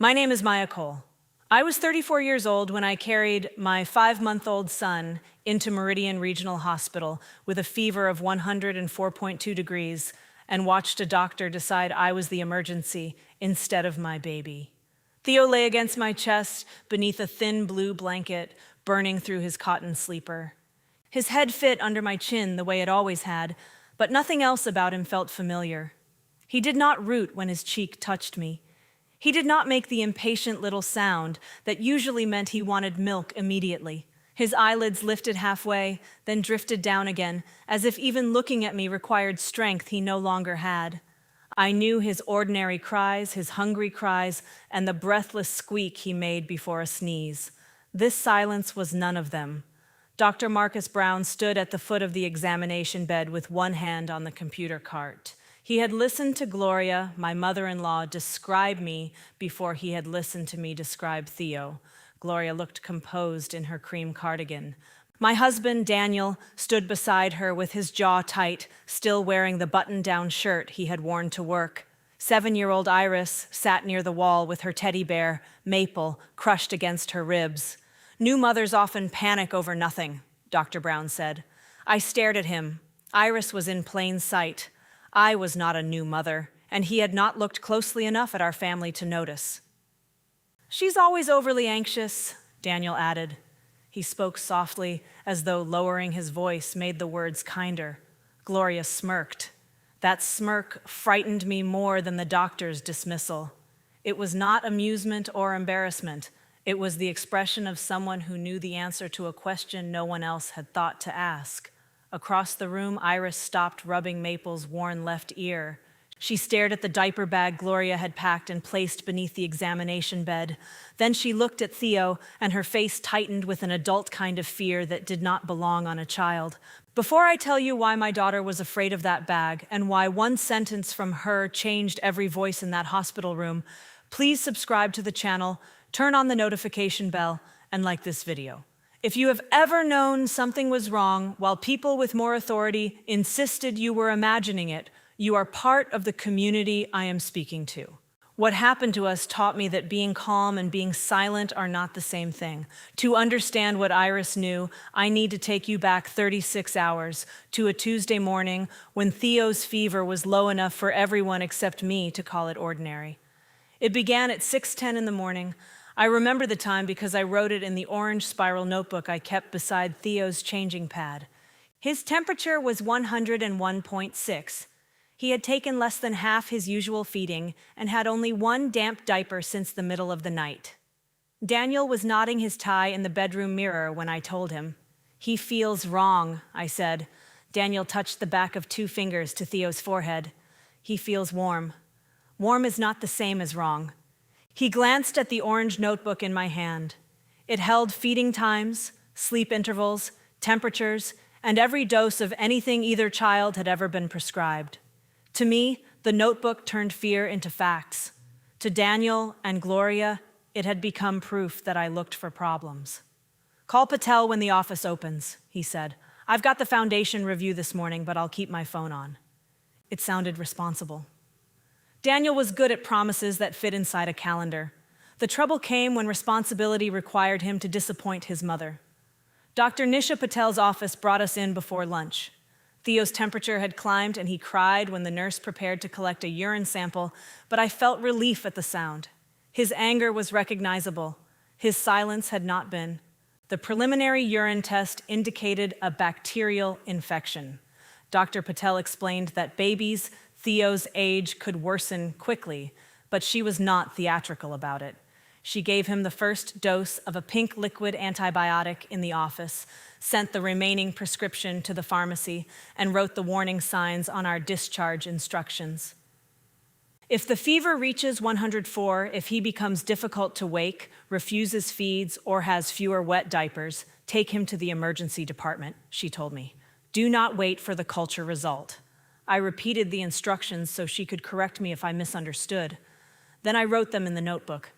My name is Maya Cole. I was 34 years old when I carried my 5-month-old son into Meridian Regional Hospital with a fever of 104.2 degrees and watched a doctor decide I was the emergency instead of my baby. Theo lay against my chest beneath a thin blue blanket, burning through his cotton sleeper. His head fit under my chin the way it always had, but nothing else about him felt familiar. He did not root when his cheek touched me. He did not make the impatient little sound that usually meant he wanted milk immediately. His eyelids lifted halfway, then drifted down again, as if even looking at me required strength he no longer had. I knew his ordinary cries, his hungry cries, and the breathless squeak he made before a sneeze. This silence was none of them. Dr. Marcus Brown stood at the foot of the examination bed with one hand on the computer cart. He had listened to Gloria, my mother-in-law, describe me before he had listened to me describe Theo. Gloria looked composed in her cream cardigan. My husband, Daniel, stood beside her with his jaw tight, still wearing the button-down shirt he had worn to work. 7-year-old Iris sat near the wall with her teddy bear, Maple, crushed against her ribs. New mothers often panic over nothing, Dr. Brown said. I stared at him. Iris was in plain sight. I was not a new mother, and he had not looked closely enough at our family to notice. She's always overly anxious, Daniel added. He spoke softly, as though lowering his voice made the words kinder. Gloria smirked. That smirk frightened me more than the doctor's dismissal. It was not amusement or embarrassment. It was the expression of someone who knew the answer to a question no one else had thought to ask. Across the room, Iris stopped rubbing Maple's worn left ear. She stared at the diaper bag Gloria had packed and placed beneath the examination bed. Then she looked at Theo, and her face tightened with an adult kind of fear that did not belong on a child. Before I tell you why my daughter was afraid of that bag and why one sentence from her changed every voice in that hospital room, please subscribe to the channel, turn on the notification bell, and like this video. If you have ever known something was wrong while people with more authority insisted you were imagining it, you are part of the community I am speaking to. What happened to us taught me that being calm and being silent are not the same thing. To understand what Iris knew, I need to take you back 36 hours to a Tuesday morning when Theo's fever was low enough for everyone except me to call it ordinary. It began at 6:10 in the morning. I remember the time because I wrote it in the orange spiral notebook I kept beside Theo's changing pad. His temperature was 101.6. He had taken less than half his usual feeding and had only one damp diaper since the middle of the night. Daniel was knotting his tie in the bedroom mirror when I told him. He feels wrong, I said. Daniel touched the back of 2 fingers to Theo's forehead. He feels warm. Warm is not the same as wrong. He glanced at the orange notebook in my hand. It held feeding times, sleep intervals, temperatures, and every dose of anything either child had ever been prescribed. To me, the notebook turned fear into facts. To Daniel and Gloria, it had become proof that I looked for problems. Call Patel when the office opens, he said. I've got the foundation review this morning, but I'll keep my phone on. It sounded responsible. Daniel was good at promises that fit inside a calendar. The trouble came when responsibility required him to disappoint his mother. Dr. Nisha Patel's office brought us in before lunch. Theo's temperature had climbed and he cried when the nurse prepared to collect a urine sample, but I felt relief at the sound. His anger was recognizable. His silence had not been. The preliminary urine test indicated a bacterial infection. Dr. Patel explained that babies Theo's age could worsen quickly, but she was not theatrical about it. She gave him the first dose of a pink liquid antibiotic in the office, sent the remaining prescription to the pharmacy, and wrote the warning signs on our discharge instructions. If the fever reaches 104, if he becomes difficult to wake, refuses feeds, or has fewer wet diapers, take him to the emergency department, she told me. Do not wait for the culture result. I repeated the instructions so she could correct me if I misunderstood. Then I wrote them in the notebook.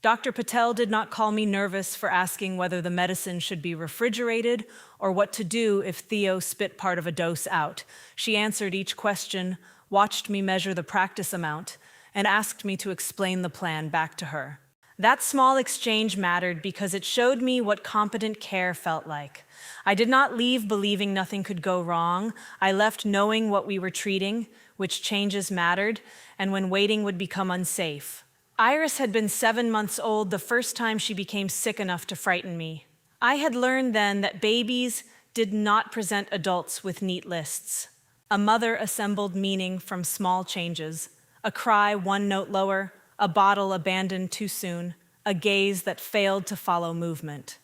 Dr. Patel did not call me nervous for asking whether the medicine should be refrigerated or what to do if Theo spit part of a dose out. She answered each question, watched me measure the practice amount, and asked me to explain the plan back to her. That small exchange mattered because it showed me what competent care felt like. I did not leave believing nothing could go wrong. I left knowing what we were treating, which changes mattered, and when waiting would become unsafe. Iris had been 7 months old the first time she became sick enough to frighten me. I had learned then that babies did not present adults with neat lists. A mother assembled meaning from small changes, a cry 1 note lower, a bottle abandoned too soon, a gaze that failed to follow movement.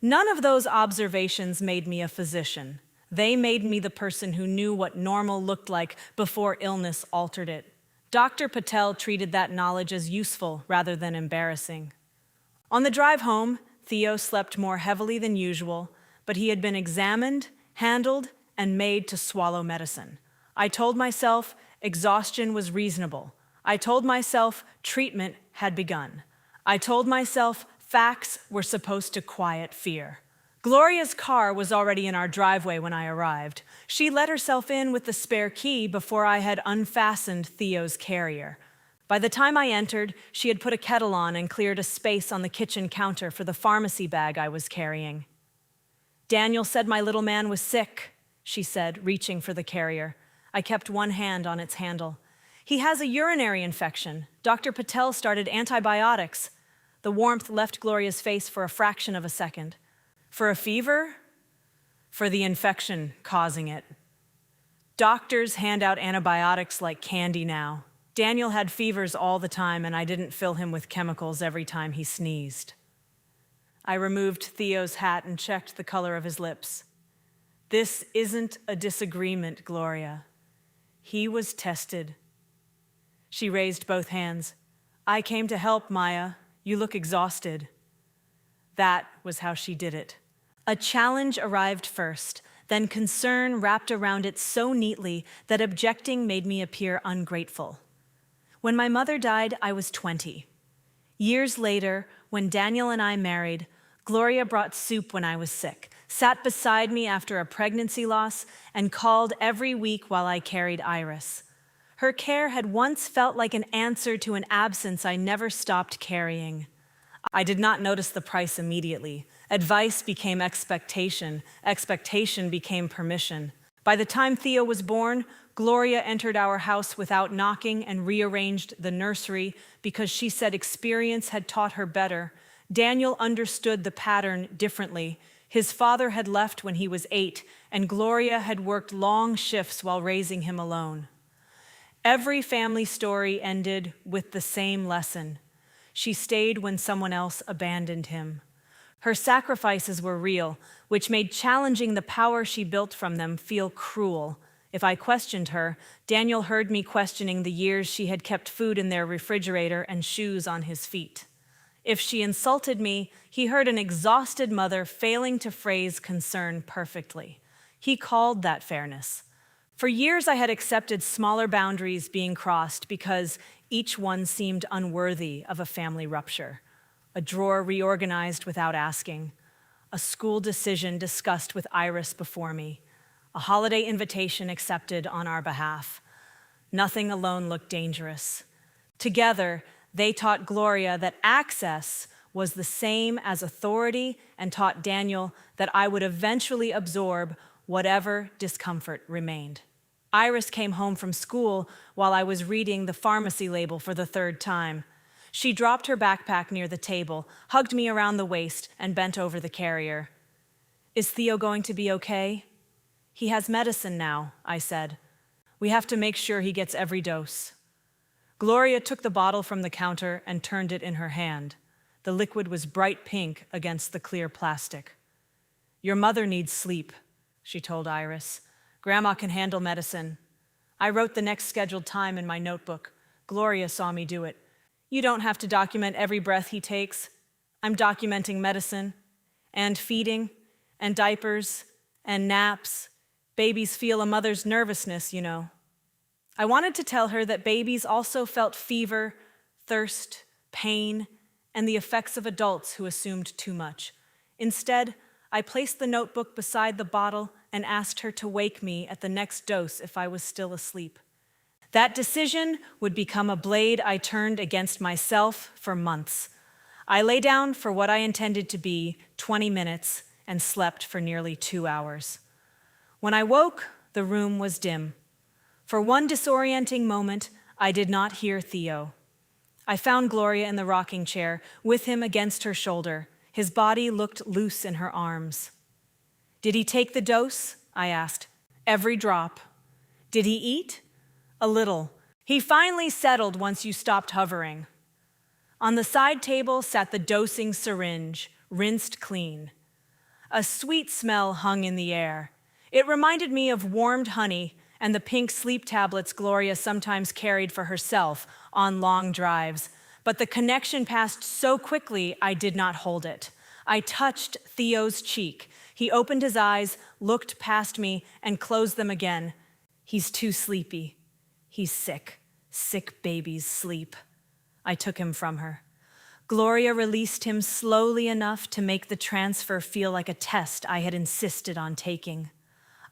None of those observations made me a physician. They made me the person who knew what normal looked like before illness altered it. Dr. Patel treated that knowledge as useful rather than embarrassing. On the drive home, Theo slept more heavily than usual, but he had been examined, handled, and made to swallow medicine. I told myself exhaustion was reasonable. I told myself treatment had begun. I told myself facts were supposed to quiet fear. Gloria's car was already in our driveway when I arrived. She let herself in with the spare key before I had unfastened Theo's carrier. By the time I entered, she had put a kettle on and cleared a space on the kitchen counter for the pharmacy bag I was carrying. "Daniel said my little man was sick," she said, reaching for the carrier. I kept one hand on its handle. "He has a urinary infection. Dr. Patel started antibiotics." The warmth left Gloria's face for a fraction of a second. "For a fever?" "For the infection causing it." Doctors hand out antibiotics like candy now. Daniel had fevers all the time, and I didn't fill him with chemicals every time he sneezed. I removed Theo's hat and checked the color of his lips. "This isn't a disagreement, Gloria. He was tested." She raised both hands. "I came to help, Maya. You look exhausted." That was how she did it. A challenge arrived first, then concern wrapped around it so neatly that objecting made me appear ungrateful. When my mother died, I was 20. Years later, when Daniel and I married, Gloria brought soup when I was sick, sat beside me after a pregnancy loss, and called every week while I carried Iris. Her care had once felt like an answer to an absence I never stopped carrying. I did not notice the price immediately. Advice became expectation. Expectation became permission. By the time Theo was born, Gloria entered our house without knocking and rearranged the nursery because she said experience had taught her better. Daniel understood the pattern differently. His father had left when he was 8, and Gloria had worked long shifts while raising him alone. Every family story ended with the same lesson. She stayed when someone else abandoned him. Her sacrifices were real, which made challenging the power she built from them feel cruel. If I questioned her, Daniel heard me questioning the years she had kept food in their refrigerator and shoes on his feet. If she insulted me, he heard an exhausted mother failing to phrase concern perfectly. He called that fairness. For years, I had accepted smaller boundaries being crossed because each one seemed unworthy of a family rupture. A drawer reorganized without asking. A school decision discussed with Iris before me. A holiday invitation accepted on our behalf. Nothing alone looked dangerous. Together, they taught Gloria that access was the same as authority and taught Daniel that I would eventually absorb whatever discomfort remained. Iris came home from school while I was reading the pharmacy label for the 3rd time. She dropped her backpack near the table, hugged me around the waist, and bent over the carrier. "Is Theo going to be okay?" "He has medicine now," I said. "We have to make sure he gets every dose." Gloria took the bottle from the counter and turned it in her hand. The liquid was bright pink against the clear plastic. "Your mother needs sleep," she told Iris. "Grandma can handle medicine." I wrote the next scheduled time in my notebook. Gloria saw me do it. "You don't have to document every breath he takes. I'm documenting medicine, and feeding, and diapers, and naps. Babies feel a mother's nervousness, you know." I wanted to tell her that babies also felt fever, thirst, pain, and the effects of adults who assumed too much. Instead, I placed the notebook beside the bottle and asked her to wake me at the next dose if I was still asleep. That decision would become a blade I turned against myself for months. I lay down for what I intended to be 20 minutes and slept for nearly 2 hours. When I woke, the room was dim. For one disorienting moment, I did not hear Theo. I found Gloria in the rocking chair, with him against her shoulder. His body looked loose in her arms. "Did he take the dose?" I asked. "Every drop." "Did he eat?" "A little. He finally settled once you stopped hovering." On the side table sat the dosing syringe, rinsed clean. A sweet smell hung in the air. It reminded me of warmed honey and the pink sleep tablets Gloria sometimes carried for herself on long drives. But the connection passed so quickly, I did not hold it. I touched Theo's cheek. He opened his eyes, looked past me, and closed them again. He's too sleepy. He's sick. Sick babies sleep. I took him from her. Gloria released him slowly enough to make the transfer feel like a test I had insisted on taking.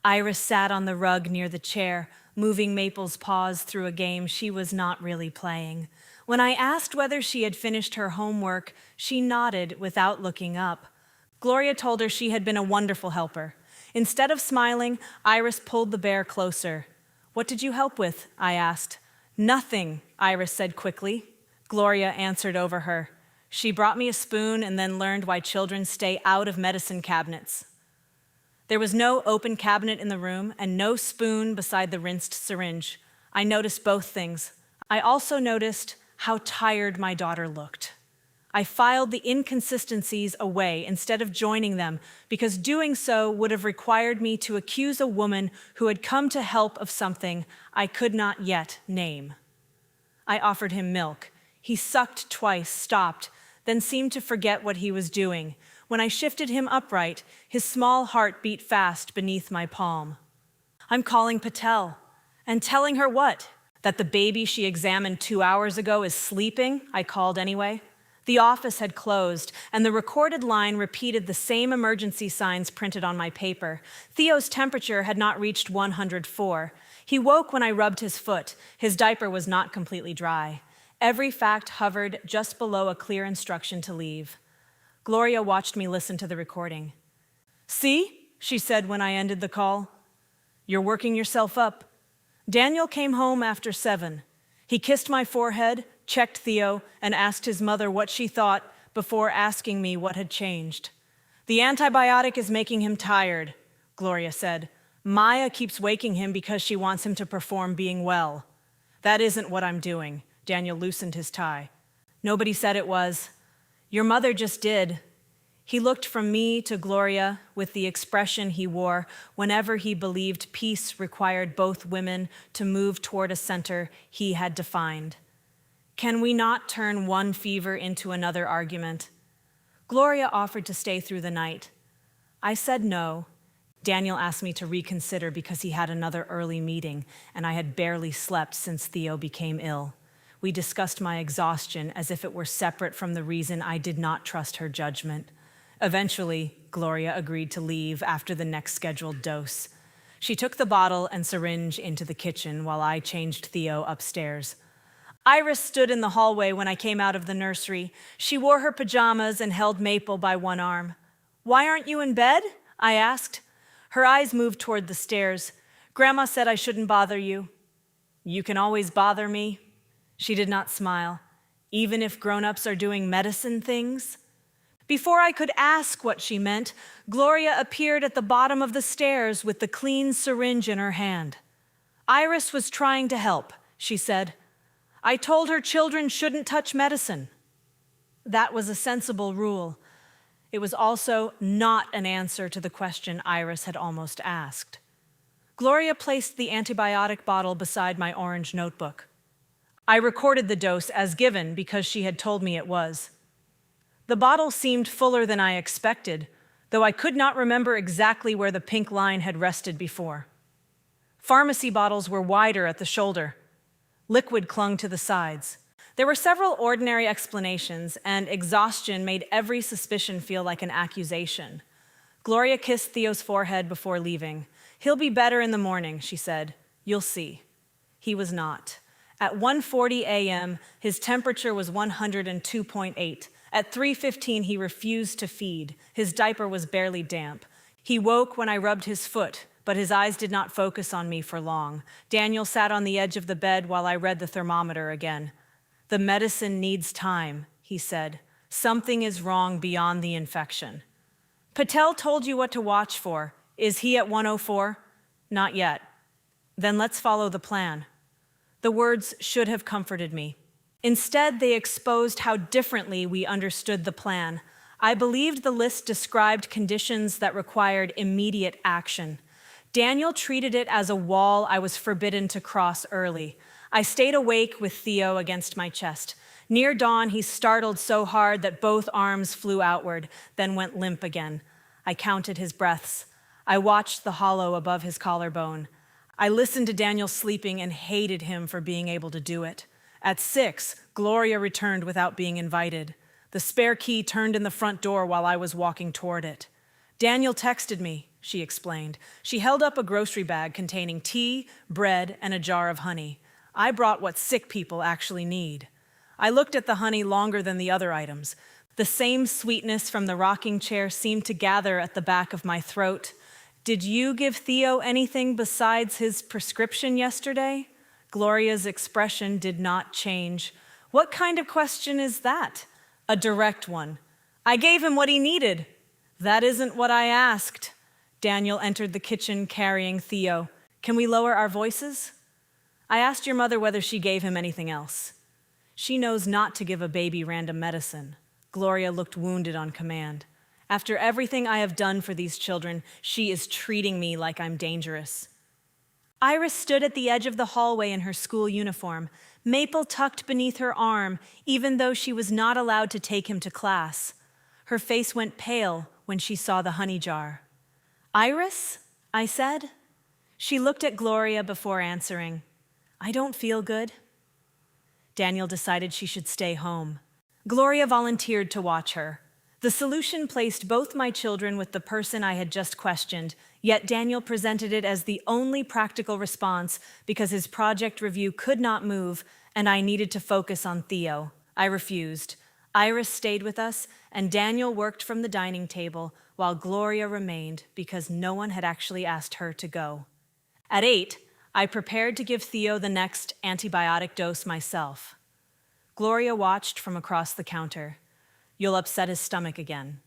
Iris sat on the rug near the chair, moving Maple's paws through a game she was not really playing. When I asked whether she had finished her homework, she nodded without looking up. Gloria told her she had been a wonderful helper. Instead of smiling, Iris pulled the bear closer. "What did you help with?" I asked. "Nothing," Iris said quickly. Gloria answered over her. "She brought me a spoon and then learned why children stay out of medicine cabinets." There was no open cabinet in the room and no spoon beside the rinsed syringe. I noticed both things. I also noticed how tired my daughter looked. I filed the inconsistencies away instead of joining them, because doing so would have required me to accuse a woman who had come to help of something I could not yet name. I offered him milk. He sucked twice, stopped, then seemed to forget what he was doing. When I shifted him upright, his small heart beat fast beneath my palm. "I'm calling Patel." "And telling her what? That the baby she examined 2 hours ago is sleeping?" I called anyway. The office had closed, and the recorded line repeated the same emergency signs printed on my paper. Theo's temperature had not reached 104. He woke when I rubbed his foot. His diaper was not completely dry. Every fact hovered just below a clear instruction to leave. Gloria watched me listen to the recording. "See," she said when I ended the call. "You're working yourself up. Daniel came home after 7. He kissed my forehead, checked Theo, and asked his mother what she thought before asking me what had changed. The antibiotic is making him tired," Gloria said. "Maya keeps waking him because she wants him to perform being well." "That isn't what I'm doing." Daniel loosened his tie. "Nobody said it was. Your mother just did." He looked from me to Gloria with the expression he wore whenever he believed peace required both women to move toward a center he had defined. "Can we not turn one fever into another argument?" Gloria offered to stay through the night. I said no. Daniel asked me to reconsider because he had another early meeting, and I had barely slept since Theo became ill. We discussed my exhaustion as if it were separate from the reason I did not trust her judgment. Eventually, Gloria agreed to leave after the next scheduled dose. She took the bottle and syringe into the kitchen while I changed Theo upstairs. Iris stood in the hallway when I came out of the nursery. She wore her pajamas and held Maple by one arm. "Why aren't you in bed?" I asked. Her eyes moved toward the stairs. "Grandma said I shouldn't bother you." "You can always bother me." She did not smile. "Even if grown-ups are doing medicine things?" Before I could ask what she meant, Gloria appeared at the bottom of the stairs with the clean syringe in her hand. "Iris was trying to help," she said. "I told her children shouldn't touch medicine." That was a sensible rule. It was also not an answer to the question Iris had almost asked. Gloria placed the antibiotic bottle beside my orange notebook. I recorded the dose as given because she had told me it was. The bottle seemed fuller than I expected, though I could not remember exactly where the pink line had rested before. Pharmacy bottles were wider at the shoulder. Liquid clung to the sides. There were several ordinary explanations, and exhaustion made every suspicion feel like an accusation. Gloria kissed Theo's forehead before leaving. "He'll be better in the morning," she said. "You'll see." He was not. At 1:40 a.m., his temperature was 102.8. At 3:15, he refused to feed. His diaper was barely damp. He woke when I rubbed his foot, but his eyes did not focus on me for long. Daniel sat on the edge of the bed while I read the thermometer again. "The medicine needs time," he said. "Something is wrong beyond the infection." "Patel told you what to watch for. Is he at 104? Not yet. Then let's follow the plan." The words should have comforted me. Instead, they exposed how differently we understood the plan. I believed the list described conditions that required immediate action. Daniel treated it as a wall I was forbidden to cross early. I stayed awake with Theo against my chest. Near dawn, he startled so hard that both arms flew outward, then went limp again. I counted his breaths. I watched the hollow above his collarbone. I listened to Daniel sleeping and hated him for being able to do it. At 6, Gloria returned without being invited. The spare key turned in the front door while I was walking toward it. "Daniel texted me," she explained. She held up a grocery bag containing tea, bread, and a jar of honey. I brought what sick people actually need. I looked at the honey longer than the other items. The same sweetness from the rocking chair seemed to gather at the back of my throat. "Did you give Theo anything besides his prescription yesterday?" Gloria's expression did not change. "What kind of question is that?" "A direct one." "I gave him what he needed." "That isn't what I asked." Daniel entered the kitchen carrying Theo. "Can we lower our voices?" "I asked your mother whether she gave him anything else." "She knows not to give a baby random medicine." Gloria looked wounded on command. "After everything I have done for these children, she is treating me like I'm dangerous." Iris stood at the edge of the hallway in her school uniform, Maple tucked beneath her arm, even though she was not allowed to take him to class. Her face went pale when she saw the honey jar. "Iris?" I said. She looked at Gloria before answering. "I don't feel good." Daniel decided she should stay home. Gloria volunteered to watch her. The solution placed both my children with the person I had just questioned, yet Daniel presented it as the only practical response because his project review could not move and I needed to focus on Theo. I refused. Iris stayed with us and Daniel worked from the dining table while Gloria remained because no one had actually asked her to go. At 8, I prepared to give Theo the next antibiotic dose myself. Gloria watched from across the counter. "You'll upset his stomach again.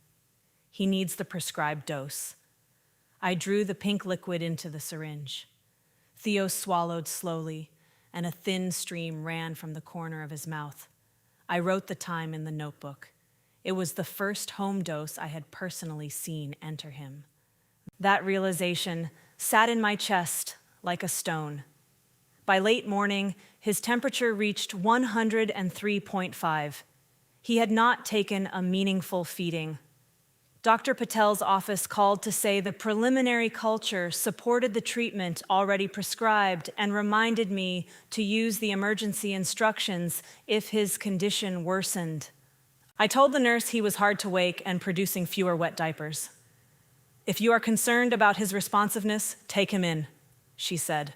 He needs the prescribed dose." I drew the pink liquid into the syringe. Theo swallowed slowly, and a thin stream ran from the corner of his mouth. I wrote the time in the notebook. It was the first home dose I had personally seen enter him. That realization sat in my chest like a stone. By late morning, his temperature reached 103.5. He had not taken a meaningful feeding. Dr. Patel's office called to say the preliminary culture supported the treatment already prescribed and reminded me to use the emergency instructions if his condition worsened. I told the nurse he was hard to wake and producing fewer wet diapers. "If you are concerned about his responsiveness, take him in," she said.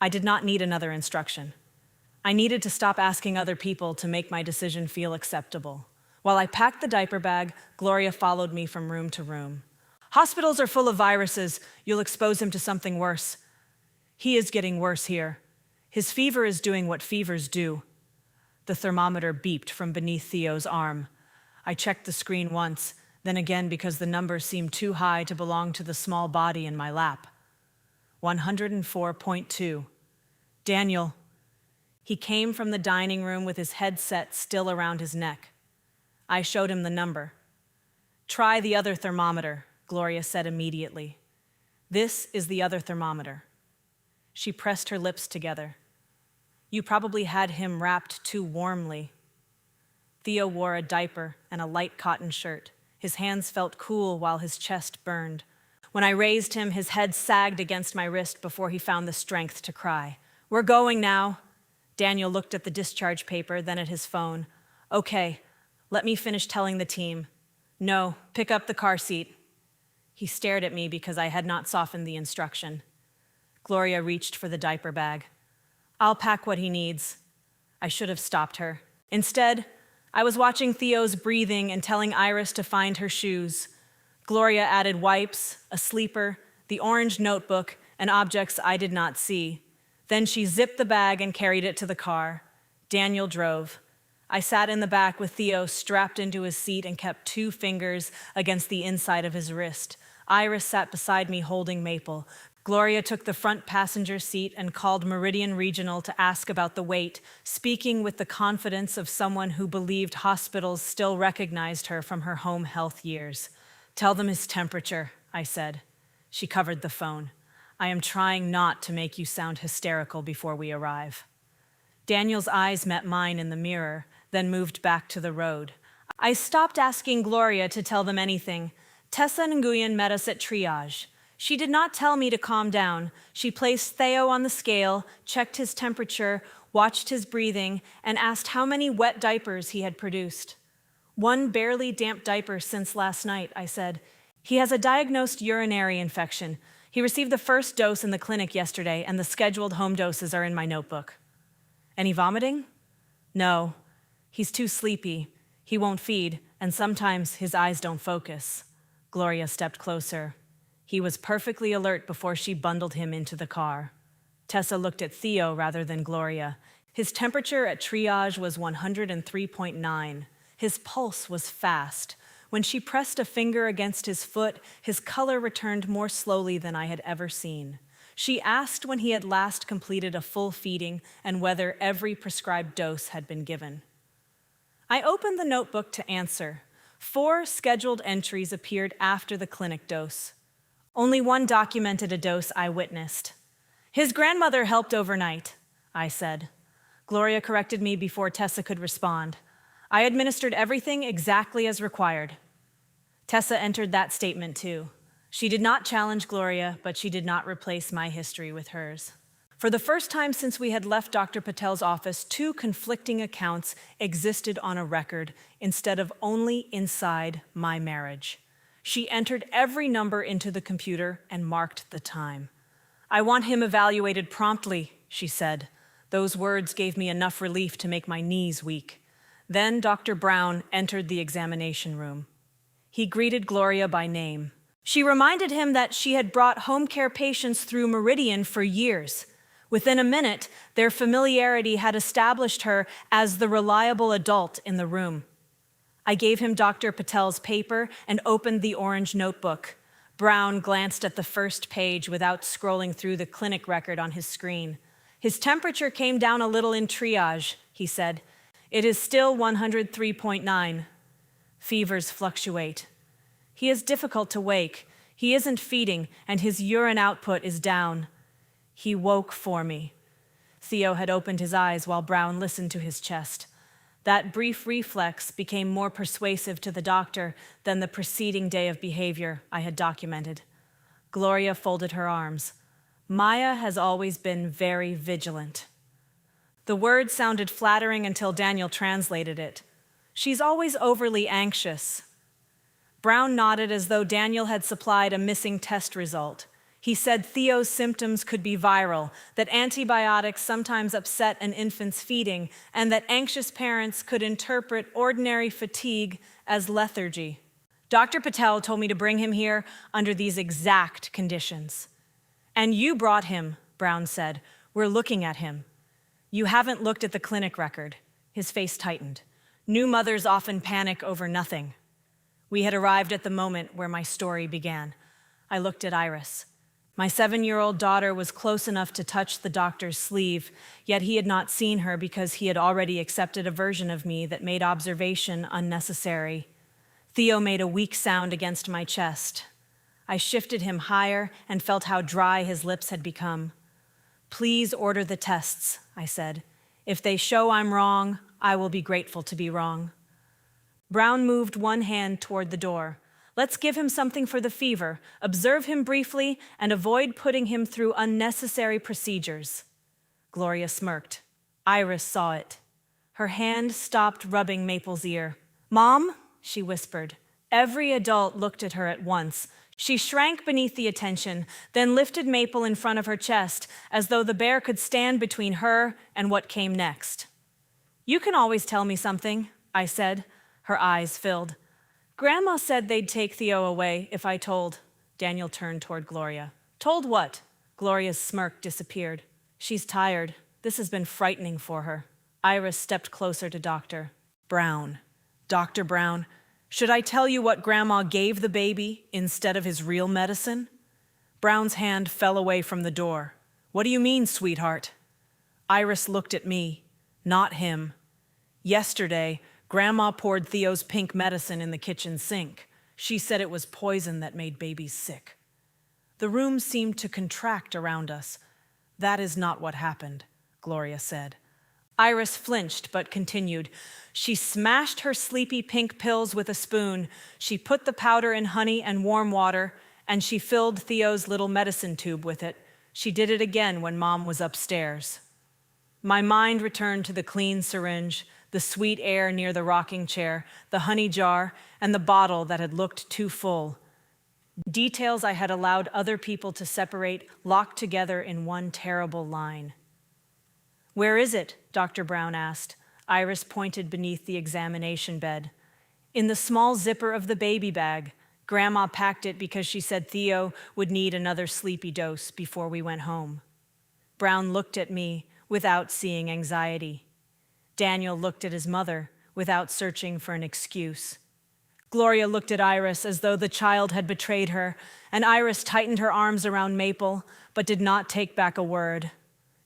I did not need another instruction. I needed to stop asking other people to make my decision feel acceptable. While I packed the diaper bag, Gloria followed me from room to room. "Hospitals are full of viruses. You'll expose him to something worse." "He is getting worse here. His fever is doing what fevers do." The thermometer beeped from beneath Theo's arm. I checked the screen once, then again because the number seemed too high to belong to the small body in my lap. 104.2. "Daniel." He came from the dining room with his headset still around his neck. I showed him the number. "Try the other thermometer," Gloria said immediately. "This is the other thermometer." She pressed her lips together. "You probably had him wrapped too warmly." Theo wore a diaper and a light cotton shirt. His hands felt cool while his chest burned. When I raised him, his head sagged against my wrist before he found the strength to cry. "We're going now." Daniel looked at the discharge paper, then at his phone. "Okay, let me finish telling the team." "No, pick up the car seat." He stared at me because I had not softened the instruction. Gloria reached for the diaper bag. I'll pack what he needs. I should have stopped her. Instead, I was watching Theo's breathing and telling Iris to find her shoes. Gloria added wipes, a sleeper, the orange notebook, and objects I did not see. Then she zipped the bag and carried it to the car. Daniel drove. I sat in the back with Theo strapped into his seat and kept 2 fingers against the inside of his wrist. Iris sat beside me holding Maple. Gloria took the front passenger seat and called Meridian Regional to ask about the wait, speaking with the confidence of someone who believed hospitals still recognized her from her home health years. "Tell them his temperature," I said. She covered the phone. "I am trying not to make you sound hysterical before we arrive." Daniel's eyes met mine in the mirror, then moved back to the road. I stopped asking Gloria to tell them anything. Tessa Nguyen met us at triage. She did not tell me to calm down. She placed Theo on the scale, checked his temperature, watched his breathing, and asked how many wet diapers he had produced. "1 barely damp diaper since last night," I said. "He has a diagnosed urinary infection. He received the first dose in the clinic yesterday, and the scheduled home doses are in my notebook." "Any vomiting?" "No. He's too sleepy. He won't feed, and sometimes his eyes don't focus." Gloria stepped closer. He was perfectly alert before she bundled him into the car. Tessa looked at Theo rather than Gloria. His temperature at triage was 103.9. His pulse was fast. When she pressed a finger against his foot, his color returned more slowly than I had ever seen. She asked when he had last completed a full feeding and whether every prescribed dose had been given. I opened the notebook to answer. 4 scheduled entries appeared after the clinic dose. Only 1 documented a dose I witnessed. "His grandmother helped overnight," I said. Gloria corrected me before Tessa could respond. "I administered everything exactly as required." Tessa entered that statement too. She did not challenge Gloria, but she did not replace my history with hers. For the first time since we had left Dr. Patel's office, 2 conflicting accounts existed on a record instead of only inside my marriage. She entered every number into the computer and marked the time. "I want him evaluated promptly," she said. Those words gave me enough relief to make my knees weak. Then Dr. Brown entered the examination room. He greeted Gloria by name. She reminded him that she had brought home care patients through Meridian for years. Within a minute, their familiarity had established her as the reliable adult in the room. I gave him Dr. Patel's paper and opened the orange notebook. Brown glanced at the first page without scrolling through the clinic record on his screen. "His temperature came down a little in triage," he said. "It is still 103.9. Fevers fluctuate. He is difficult to wake. He isn't feeding, and his urine output is down." He woke for me. Theo had opened his eyes while Brown listened to his chest. That brief reflex became more persuasive to the doctor than the preceding day of behavior I had documented. Gloria folded her arms. "Maya has always been very vigilant." The word sounded flattering until Daniel translated it. "She's always overly anxious." Brown nodded as though Daniel had supplied a missing test result. He said Theo's symptoms could be viral, that antibiotics sometimes upset an infant's feeding, and that anxious parents could interpret ordinary fatigue as lethargy. "Dr. Patel told me to bring him here under these exact conditions." "And you brought him," Brown said. "We're looking at him." "You haven't looked at the clinic record." His face tightened. "New mothers often panic over nothing." We had arrived at the moment where my story began. I looked at Iris. My 7-year-old daughter was close enough to touch the doctor's sleeve, yet he had not seen her because he had already accepted a version of me that made observation unnecessary. Theo made a weak sound against my chest. I shifted him higher and felt how dry his lips had become. "Please order the tests," I said. "If they show I'm wrong, I will be grateful to be wrong." Brown moved one hand toward the door. "Let's give him something for the fever, observe him briefly, and avoid putting him through unnecessary procedures." Gloria smirked. Iris saw it. Her hand stopped rubbing Maple's ear. "Mom," she whispered. Every adult looked at her at once. She shrank beneath the attention, then lifted Maple in front of her chest, as though the bear could stand between her and what came next. "You can always tell me something," I said, her eyes filled. "Grandma said they'd take Theo away if I told." Daniel turned toward Gloria. "Told what?" Gloria's smirk disappeared. "She's tired. This has been frightening for her." Iris stepped closer to Dr. Brown. "Dr. Brown, should I tell you what Grandma gave the baby instead of his real medicine?" Brown's hand fell away from the door. "What do you mean, sweetheart?" Iris looked at me, not him. "Yesterday, Grandma poured Theo's pink medicine in the kitchen sink. She said it was poison that made babies sick." The room seemed to contract around us. "That is not what happened," Gloria said. Iris flinched but continued. "She smashed her sleepy pink pills with a spoon. She put the powder in honey and warm water, and she filled Theo's little medicine tube with it. She did it again when Mom was upstairs." My mind returned to the clean syringe, the sweet air near the rocking chair, the honey jar, and the bottle that had looked too full. Details I had allowed other people to separate, locked together in one terrible line. "Where is it?" Dr. Brown asked. Iris pointed beneath the examination bed. "In the small zipper of the baby bag. Grandma packed it because she said Theo would need another sleepy dose before we went home." Brown looked at me without seeing anxiety. Daniel looked at his mother without searching for an excuse. Gloria looked at Iris as though the child had betrayed her, and Iris tightened her arms around Maple, but did not take back a word.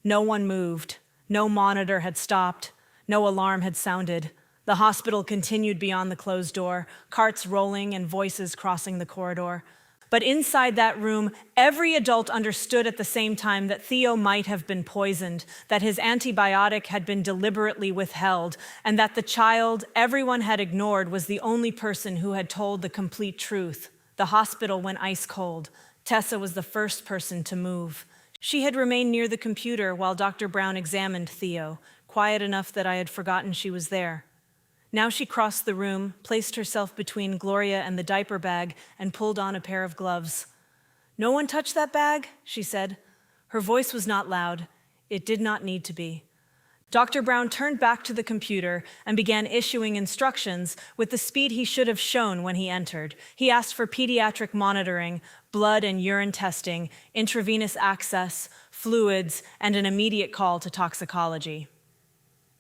No one moved. No monitor had stopped. No alarm had sounded. The hospital continued beyond the closed door, carts rolling and voices crossing the corridor. But inside that room, every adult understood at the same time that Theo might have been poisoned, that his antibiotic had been deliberately withheld, and that the child everyone had ignored was the only person who had told the complete truth. The hospital went ice cold. Tessa was the first person to move. She had remained near the computer while Dr. Brown examined Theo, quiet enough that I had forgotten she was there. Now she crossed the room, placed herself between Gloria and the diaper bag, and pulled on a pair of gloves. "No one touched that bag?" she said. Her voice was not loud. It did not need to be. Dr. Brown turned back to the computer and began issuing instructions with the speed he should have shown when he entered. He asked for pediatric monitoring, blood and urine testing, intravenous access, fluids, and an immediate call to toxicology.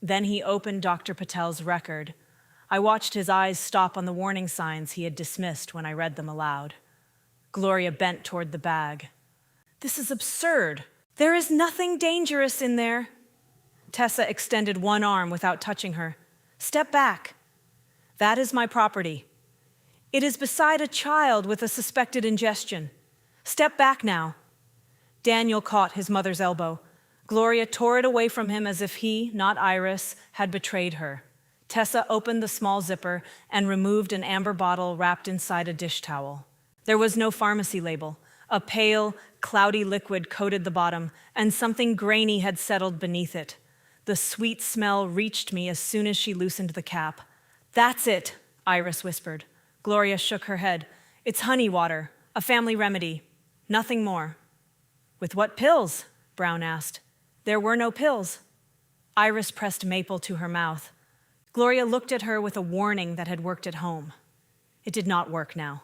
Then he opened Dr. Patel's record. I watched his eyes stop on the warning signs he had dismissed when I read them aloud. Gloria bent toward the bag. "This is absurd. There is nothing dangerous in there." Tessa extended one arm without touching her. "Step back. That is my property. It is beside a child with a suspected ingestion. Step back now." Daniel caught his mother's elbow. Gloria tore it away from him as if he, not Iris, had betrayed her. Tessa opened the small zipper and removed an amber bottle wrapped inside a dish towel. There was no pharmacy label. A pale, cloudy liquid coated the bottom, and something grainy had settled beneath it. The sweet smell reached me as soon as she loosened the cap. "That's it," Iris whispered. Gloria shook her head. "It's honey water, a family remedy. Nothing more." "With what pills?" Brown asked. "There were no pills." Iris pressed Maple to her mouth. Gloria looked at her with a warning that had worked at home. It did not work now.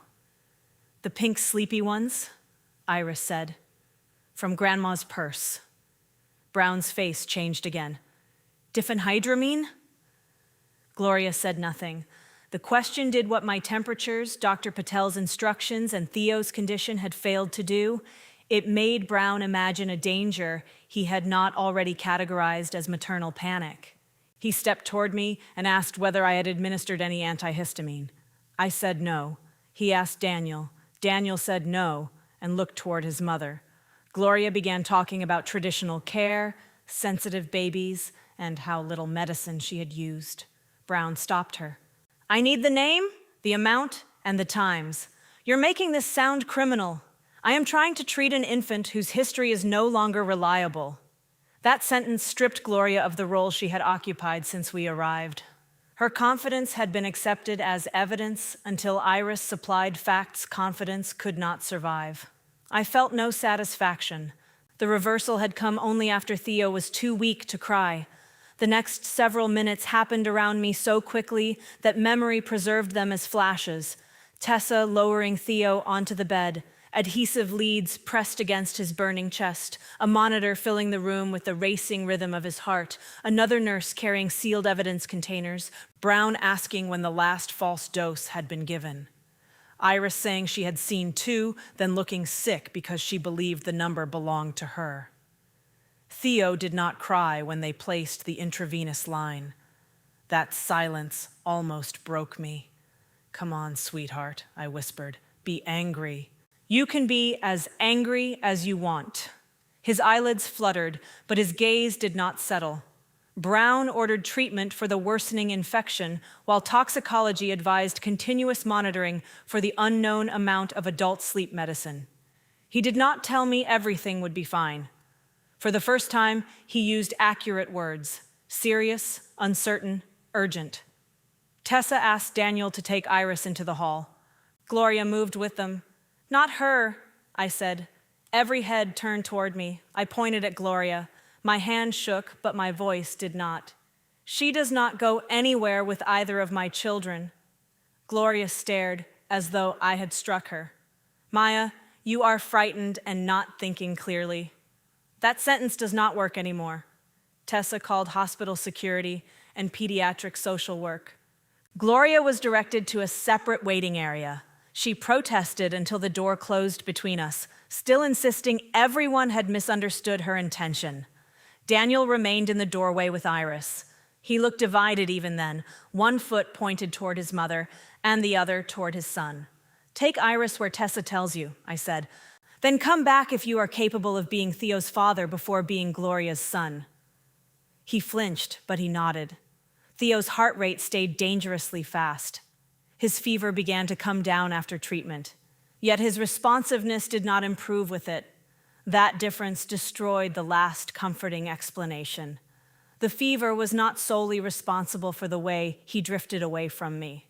"The pink sleepy ones," Iris said. "From Grandma's purse." Brown's face changed again. "Diphenhydramine?" Gloria said nothing. The question did what my temperatures, Dr. Patel's instructions, and Theo's condition had failed to do. It made Brown imagine a danger he had not already categorized as maternal panic. He stepped toward me and asked whether I had administered any antihistamine. I said no. He asked Daniel. Daniel said no and looked toward his mother. Gloria began talking about traditional care, sensitive babies, and how little medicine she had used. Brown stopped her. "I need the name, the amount, and the times. You're making this sound criminal. I am trying to treat an infant whose history is no longer reliable." That sentence stripped Gloria of the role she had occupied since we arrived. Her confidence had been accepted as evidence until Iris supplied facts confidence could not survive. I felt no satisfaction. The reversal had come only after Theo was too weak to cry. The next several minutes happened around me so quickly that memory preserved them as flashes. Tessa lowering Theo onto the bed, adhesive leads pressed against his burning chest, a monitor filling the room with the racing rhythm of his heart, another nurse carrying sealed evidence containers, Brown asking when the last false dose had been given. Iris saying she had seen 2, then looking sick because she believed the number belonged to her. Theo did not cry when they placed the intravenous line. That silence almost broke me. "Come on, sweetheart," I whispered. "Be angry. You can be as angry as you want." His eyelids fluttered, but his gaze did not settle. Brown ordered treatment for the worsening infection, while toxicology advised continuous monitoring for the unknown amount of adult sleep medicine. He did not tell me everything would be fine. For the first time, he used accurate words: serious, uncertain, urgent. Tessa asked Daniel to take Iris into the hall. Gloria moved with them. "Not her," I said. Every head turned toward me. I pointed at Gloria. My hand shook, but my voice did not. "She does not go anywhere with either of my children." Gloria stared, as though I had struck her. "Maya, you are frightened and not thinking clearly." "That sentence does not work anymore." Tessa called hospital security and pediatric social work. Gloria was directed to a separate waiting area. She protested until the door closed between us, still insisting everyone had misunderstood her intention. Daniel remained in the doorway with Iris. He looked divided even then, one foot pointed toward his mother and the other toward his son. "Take Iris where Tessa tells you," I said. "Then come back if you are capable of being Theo's father before being Gloria's son." He flinched, but he nodded. Theo's heart rate stayed dangerously fast. His fever began to come down after treatment, yet his responsiveness did not improve with it. That difference destroyed the last comforting explanation. The fever was not solely responsible for the way he drifted away from me.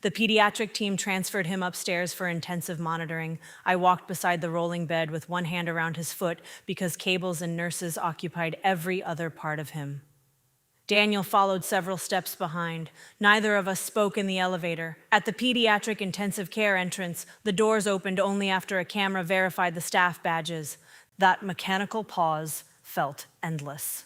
The pediatric team transferred him upstairs for intensive monitoring. I walked beside the rolling bed with one hand around his foot because cables and nurses occupied every other part of him. Daniel followed several steps behind. Neither of us spoke in the elevator. At the pediatric intensive care entrance, the doors opened only after a camera verified the staff badges. That mechanical pause felt endless.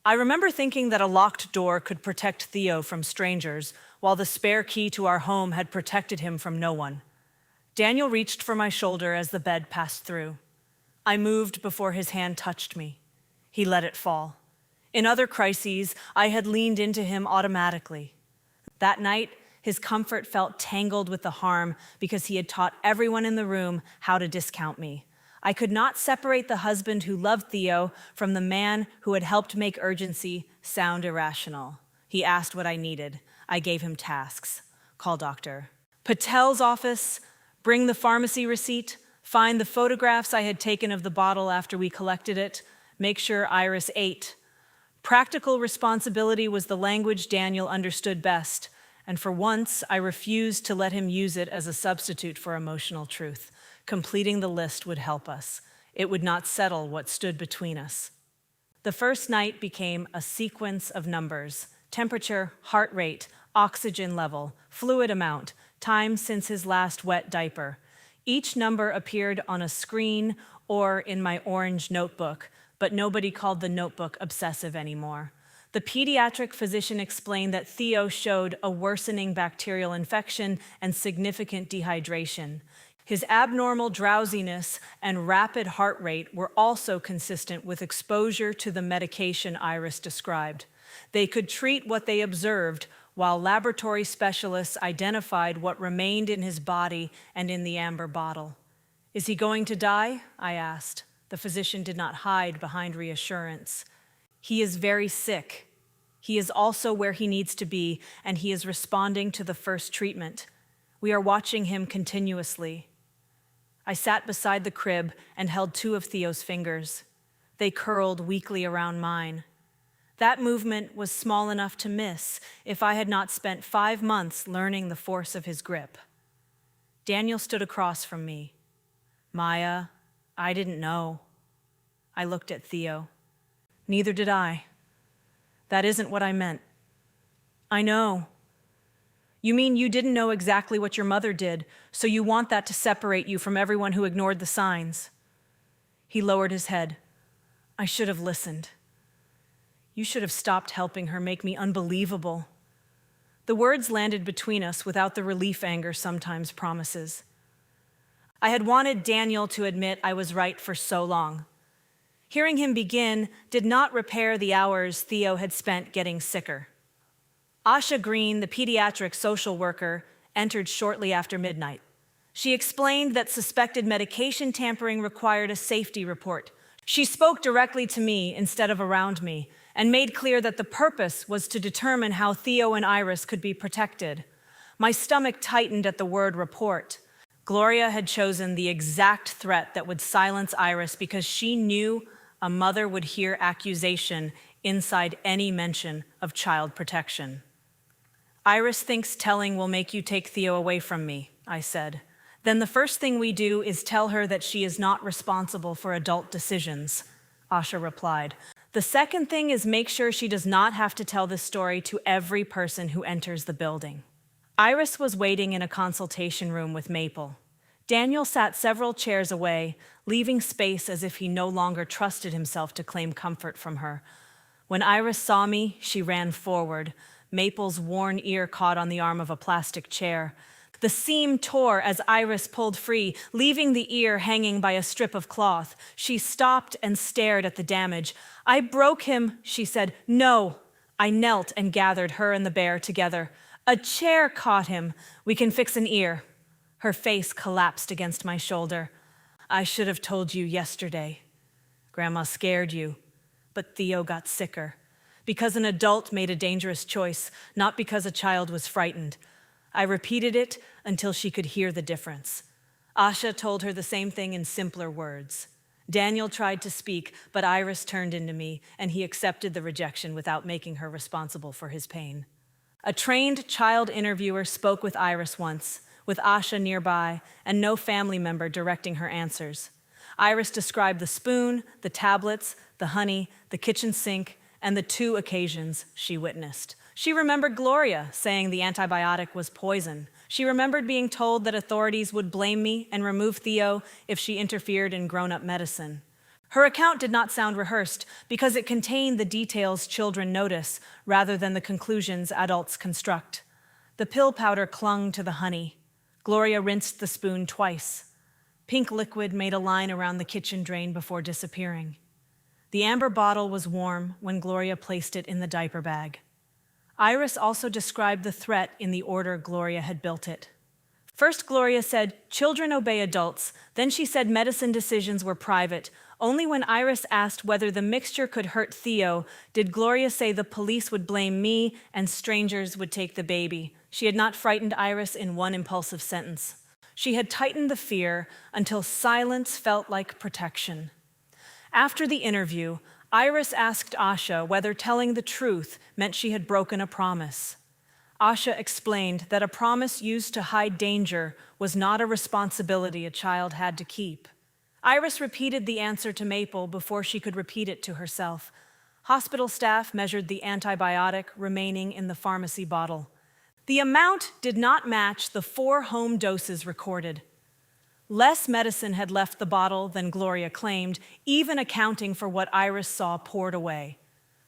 I remember thinking that a locked door could protect Theo from strangers, while the spare key to our home had protected him from no one. Daniel reached for my shoulder as the bed passed through. I moved before his hand touched me. He let it fall. In other crises, I had leaned into him automatically. That night, his comfort felt tangled with the harm because he had taught everyone in the room how to discount me. I could not separate the husband who loved Theo from the man who had helped make urgency sound irrational. He asked what I needed. I gave him tasks. Call Dr. Patel's office, bring the pharmacy receipt, find the photographs I had taken of the bottle after we collected it, make sure Iris ate. Practical responsibility was the language Daniel understood best, and for once I refused to let him use it as a substitute for emotional truth. Completing the list would help us. It would not settle what stood between us. The first night became a sequence of numbers: temperature, heart rate, oxygen level, fluid amount, time since his last wet diaper. Each number appeared on a screen or in my orange notebook, but nobody called the notebook obsessive anymore. The pediatric physician explained that Theo showed a worsening bacterial infection and significant dehydration. His abnormal drowsiness and rapid heart rate were also consistent with exposure to the medication Iris described. They could treat what they observed, while laboratory specialists identified what remained in his body and in the amber bottle. "Is he going to die?" I asked. The physician did not hide behind reassurance. "He is very sick. He is also where he needs to be, and he is responding to the first treatment. We are watching him continuously." I sat beside the crib and held 2 of Theo's fingers. They curled weakly around mine. That movement was small enough to miss if I had not spent 5 months learning the force of his grip. Daniel stood across from me. Maya, I didn't know. I looked at Theo. Neither did I. That isn't what I meant. I know. You mean you didn't know exactly what your mother did, so you want that to separate you from everyone who ignored the signs. He lowered his head. I should have listened. You should have stopped helping her make me unbelievable. The words landed between us without the relief anger sometimes promises. I had wanted Daniel to admit I was right for so long. Hearing him begin did not repair the hours Theo had spent getting sicker. Asha Green, the pediatric social worker, entered shortly after midnight. She explained that suspected medication tampering required a safety report. She spoke directly to me instead of around me, and made clear that the purpose was to determine how Theo and Iris could be protected. My stomach tightened at the word report. Gloria had chosen the exact threat that would silence Iris because she knew a mother would hear accusation inside any mention of child protection. Iris thinks telling will make you take Theo away from me, I said. Then the first thing we do is tell her that she is not responsible for adult decisions, Asha replied. The second thing is make sure she does not have to tell this story to every person who enters the building. Iris was waiting in a consultation room with Maple. Daniel sat several chairs away, leaving space as if he no longer trusted himself to claim comfort from her. When Iris saw me, she ran forward. Maple's worn ear caught on the arm of a plastic chair. The seam tore as Iris pulled free, leaving the ear hanging by a strip of cloth. She stopped and stared at the damage. I broke him, she said. No. I knelt and gathered her and the bear together. A chair caught him. We can fix an ear. Her face collapsed against my shoulder. I should have told you yesterday. Grandma scared you, but Theo got sicker. Because an adult made a dangerous choice, not because a child was frightened. I repeated it until she could hear the difference. Asha told her the same thing in simpler words. Daniel tried to speak, but Iris turned into me, and he accepted the rejection without making her responsible for his pain. A trained child interviewer spoke with Iris once, with Asha nearby, and no family member directing her answers. Iris described the spoon, the tablets, the honey, the kitchen sink, and the 2 occasions she witnessed. She remembered Gloria saying the antibiotic was poison. She remembered being told that authorities would blame me and remove Theo if she interfered in grown-up medicine. Her account did not sound rehearsed because it contained the details children notice rather than the conclusions adults construct. The pill powder clung to the honey. Gloria rinsed the spoon twice. Pink liquid made a line around the kitchen drain before disappearing. The amber bottle was warm when Gloria placed it in the diaper bag. Iris also described the threat in the order Gloria had built it. First, Gloria said, children obey adults. Then she said medicine decisions were private. Only when Iris asked whether the mixture could hurt Theo did Gloria say the police would blame me and strangers would take the baby. She had not frightened Iris in one impulsive sentence. She had tightened the fear until silence felt like protection. After the interview, Iris asked Asha whether telling the truth meant she had broken a promise. Asha explained that a promise used to hide danger was not a responsibility a child had to keep. Iris repeated the answer to Maple before she could repeat it to herself. Hospital staff measured the antibiotic remaining in the pharmacy bottle. The amount did not match the 4 home doses recorded. Less medicine had left the bottle than Gloria claimed, even accounting for what Iris saw poured away.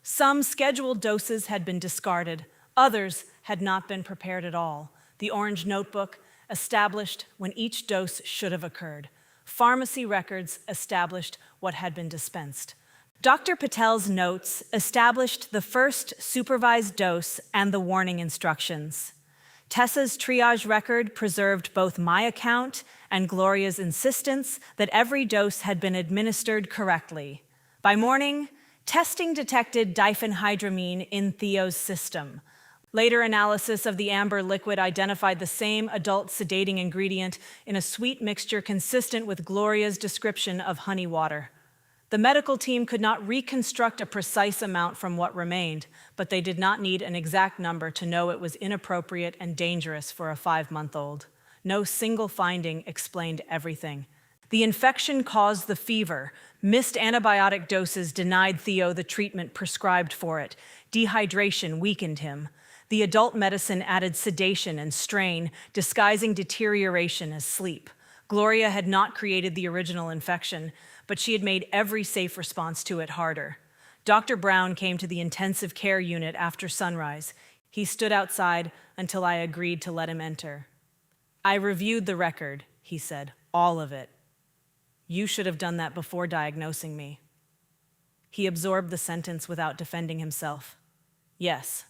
Some scheduled doses had been discarded. Others had not been prepared at all. The orange notebook established when each dose should have occurred. Pharmacy records established what had been dispensed. Dr. Patel's notes established the first supervised dose and the warning instructions. Tessa's triage record preserved both my account and Gloria's insistence that every dose had been administered correctly. By morning, testing detected diphenhydramine in Theo's system. Later analysis of the amber liquid identified the same adult sedating ingredient in a sweet mixture consistent with Gloria's description of honey water. The medical team could not reconstruct a precise amount from what remained, but they did not need an exact number to know it was inappropriate and dangerous for a 5-month-old. No single finding explained everything. The infection caused the fever. Missed antibiotic doses denied Theo the treatment prescribed for it. Dehydration weakened him. The adult medicine added sedation and strain, disguising deterioration as sleep. Gloria had not created the original infection, but she had made every safe response to it harder. Dr. Brown came to the intensive care unit after sunrise. He stood outside until I agreed to let him enter. "I reviewed the record," he said, "all of it. You should have done that before diagnosing me." He absorbed the sentence without defending himself. "Yes.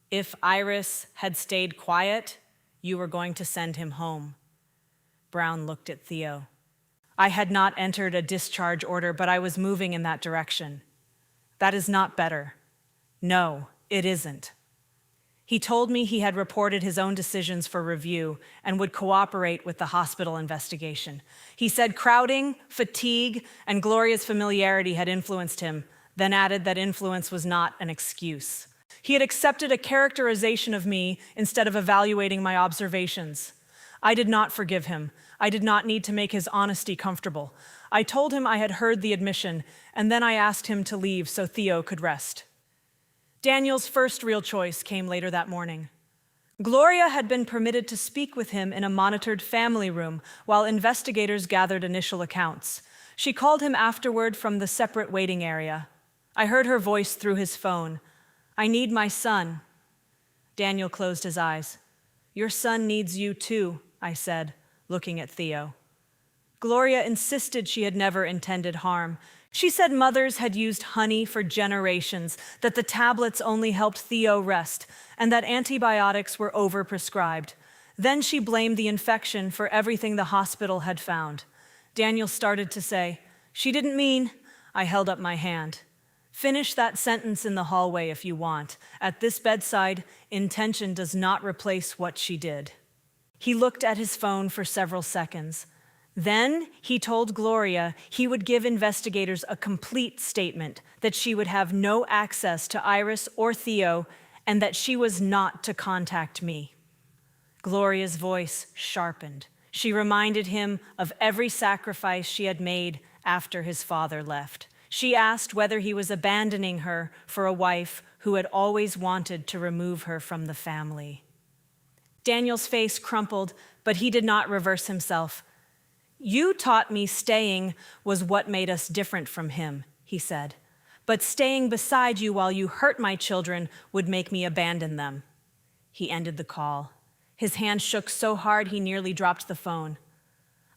If Iris had stayed quiet, you were going to send him home." Brown looked at Theo. "I had not entered a discharge order, but I was moving in that direction." "That is not better." "No, it isn't." He told me he had reported his own decisions for review and would cooperate with the hospital investigation. He said crowding, fatigue, and Gloria's familiarity had influenced him, then added that influence was not an excuse. He had accepted a characterization of me instead of evaluating my observations. I did not forgive him. I did not need to make his honesty comfortable. I told him I had heard the admission, and then I asked him to leave so Theo could rest. Daniel's first real choice came later that morning. Gloria had been permitted to speak with him in a monitored family room while investigators gathered initial accounts. She called him afterward from the separate waiting area. I heard her voice through his phone. "I need my son." Daniel closed his eyes. "Your son needs you too," I said, looking at Theo. Gloria insisted she had never intended harm. She said mothers had used honey for generations, that the tablets only helped Theo rest, and that antibiotics were overprescribed. Then she blamed the infection for everything the hospital had found. Daniel started to say, "She didn't mean—" I held up my hand. "Finish that sentence in the hallway if you want. At this bedside, intention does not replace what she did." He looked at his phone for several seconds. Then he told Gloria he would give investigators a complete statement, that she would have no access to Iris or Theo, and that she was not to contact me. Gloria's voice sharpened. She reminded him of every sacrifice she had made after his father left. She asked whether he was abandoning her for a wife who had always wanted to remove her from the family. Daniel's face crumpled, but he did not reverse himself. "You taught me staying was what made us different from him," he said. "But staying beside you while you hurt my children would make me abandon them." He ended the call. His hand shook so hard he nearly dropped the phone.